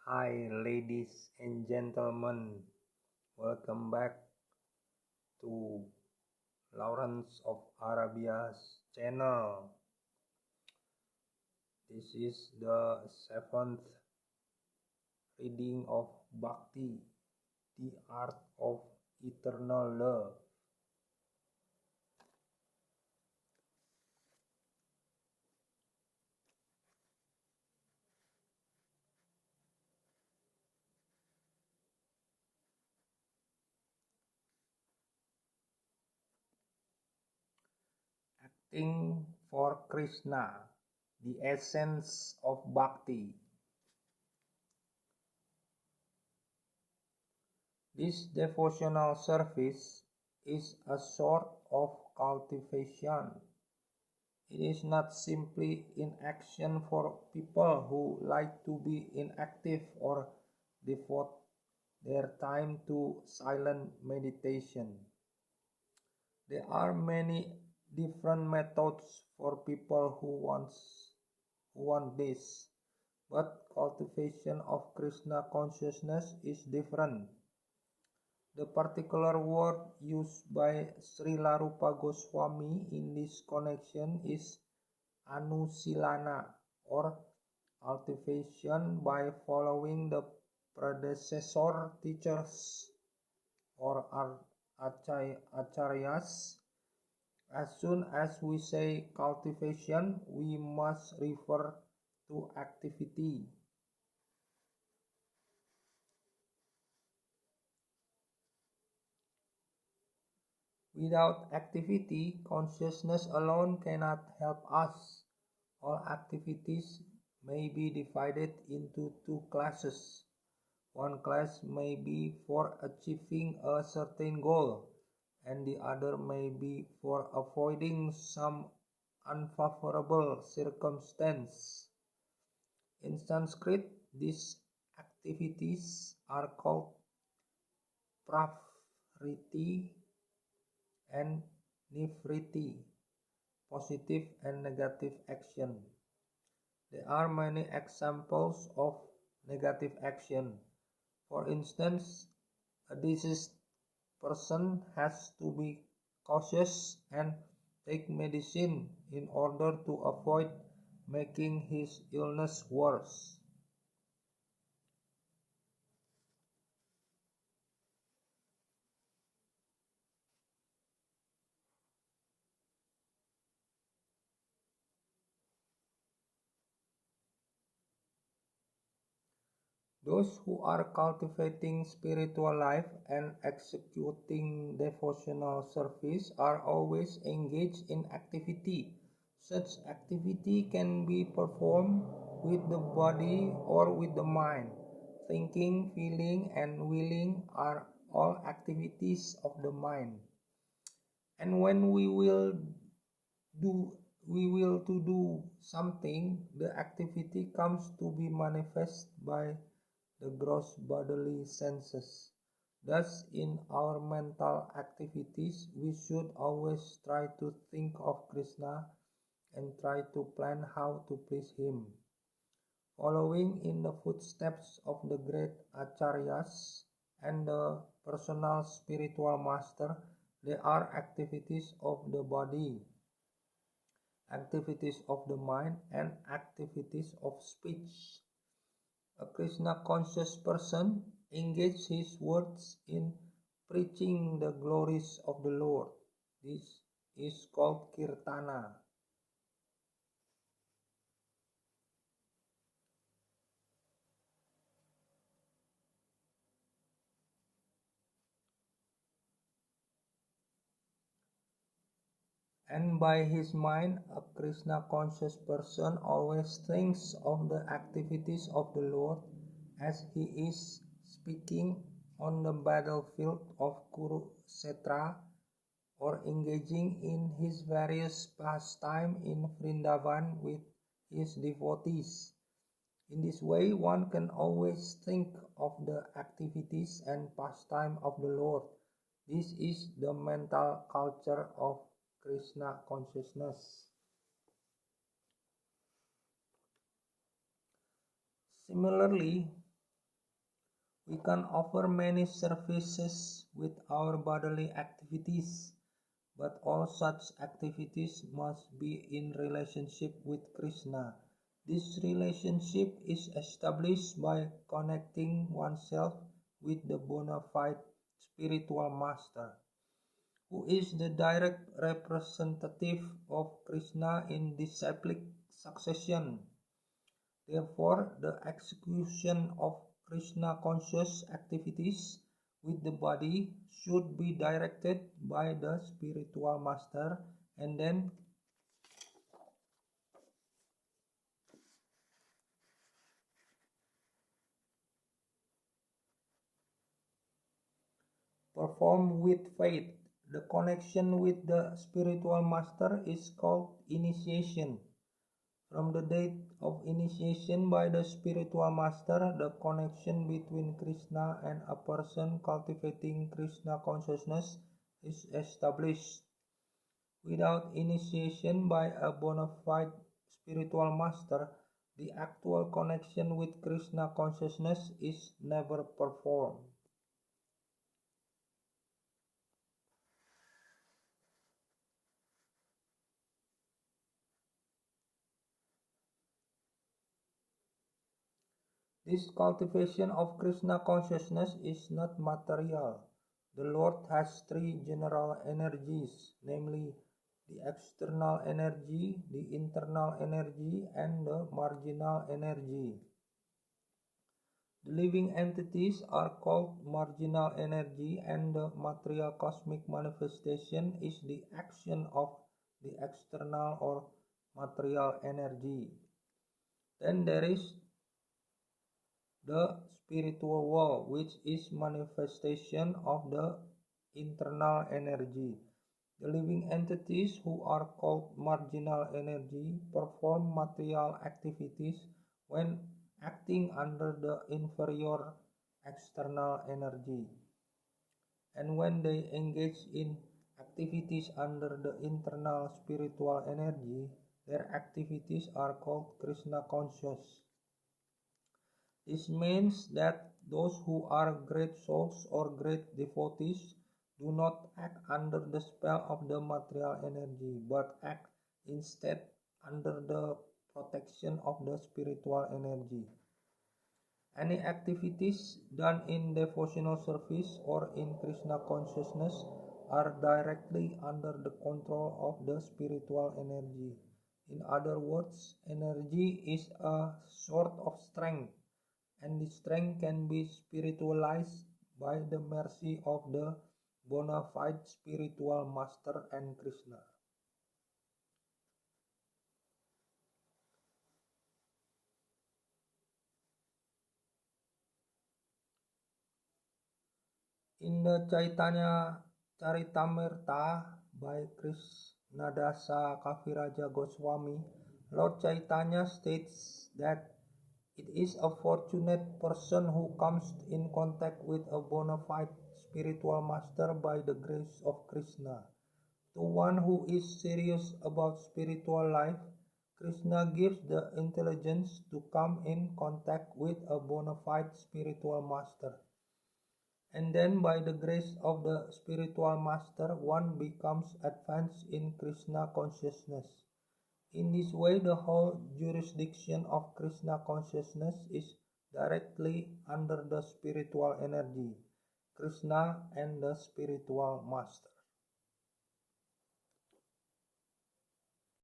Hi, ladies and gentlemen. Welcome back to Lawrence of Arabia's channel. This is the seventh reading of Bhakti, the art of eternal love. Acting for Krishna, the essence of Bhakti. This devotional service is a sort of cultivation. It is not simply inaction for people who like to be inactive or devote their time to silent meditation. There are many different methods for people who want this, but cultivation of Krishna consciousness is different. The particular word used by Srila Rupa Goswami in this connection is anusilana, or cultivation by following the predecessor teachers or acharyas. As soon as we say cultivation, we must refer to activity. Without activity, consciousness alone cannot help us. All activities may be divided into two classes. One class may be for achieving a certain goal, and the other may be for avoiding some unfavorable circumstance. In Sanskrit, these activities are called pravriti and nivriti, positive and negative action. There are many examples of negative action. For instance, a diseased person has to be cautious and take medicine in order to avoid making his illness worse. Those who are cultivating spiritual life and executing devotional service are always engaged in activity. Such activity can be performed with the body or with the mind. Thinking, feeling, and willing are all activities of the mind. And when do we will to do something, the activity comes to be manifest by the gross bodily senses. Thus, in our mental activities, we should always try to think of Krishna and try to plan how to please him. Following in the footsteps of the great acharyas and the personal spiritual master, there are activities of the body, activities of the mind, and activities of speech. A Krishna conscious person engages his words in preaching the glories of the Lord. This is called kirtana. And by his mind, a Krishna conscious person always thinks of the activities of the Lord as he is speaking on the battlefield of Kurukshetra or engaging in his various pastimes in Vrindavan with his devotees. In this way, one can always think of the activities and pastime of the Lord. This is the mental culture of Krishna consciousness. Similarly, We can offer many services with our bodily activities, but all such activities must be in relationship with Krishna. This relationship is established by connecting oneself with the bona fide spiritual master, who is the direct representative of Krishna in disciplic succession. Therefore, the execution of Krishna conscious activities with the body should be directed by the spiritual master and then performed with faith. The connection with the spiritual master is called initiation. From the date of initiation by the spiritual master, the connection between Krishna and a person cultivating Krishna consciousness is established. Without initiation by a bona fide spiritual master, the actual connection with Krishna consciousness is never performed. This cultivation of Krishna consciousness is not material. The Lord has three general energies, namely the external energy, the internal energy, and the marginal energy. The living entities are called marginal energy, and the material cosmic manifestation is the action of the external or material energy. Then there is the spiritual world, which is manifestation of the internal energy. The living entities who are called marginal energy perform material activities when acting under the inferior external energy. And when they engage in activities under the internal spiritual energy, their activities are called Krishna conscious. This means that those who are great souls or great devotees do not act under the spell of the material energy, but act instead under the protection of the spiritual energy. Any activities done in devotional service or in Krishna consciousness are directly under the control of the spiritual energy. In other words, energy is a sort of strength, and the strength can be spiritualized by the mercy of the bona fide spiritual master and Krishna. In the Chaitanya Charitamrita by Krishnadasa Kaviraja Goswami, Lord Chaitanya states that it is a fortunate person who comes in contact with a bona fide spiritual master by the grace of Krishna. To one who is serious about spiritual life, Krishna gives the intelligence to come in contact with a bona fide spiritual master. And then, by the grace of the spiritual master, one becomes advanced in Krishna consciousness. In this way, the whole jurisdiction of Krishna consciousness is directly under the spiritual energy, Krishna and the spiritual master.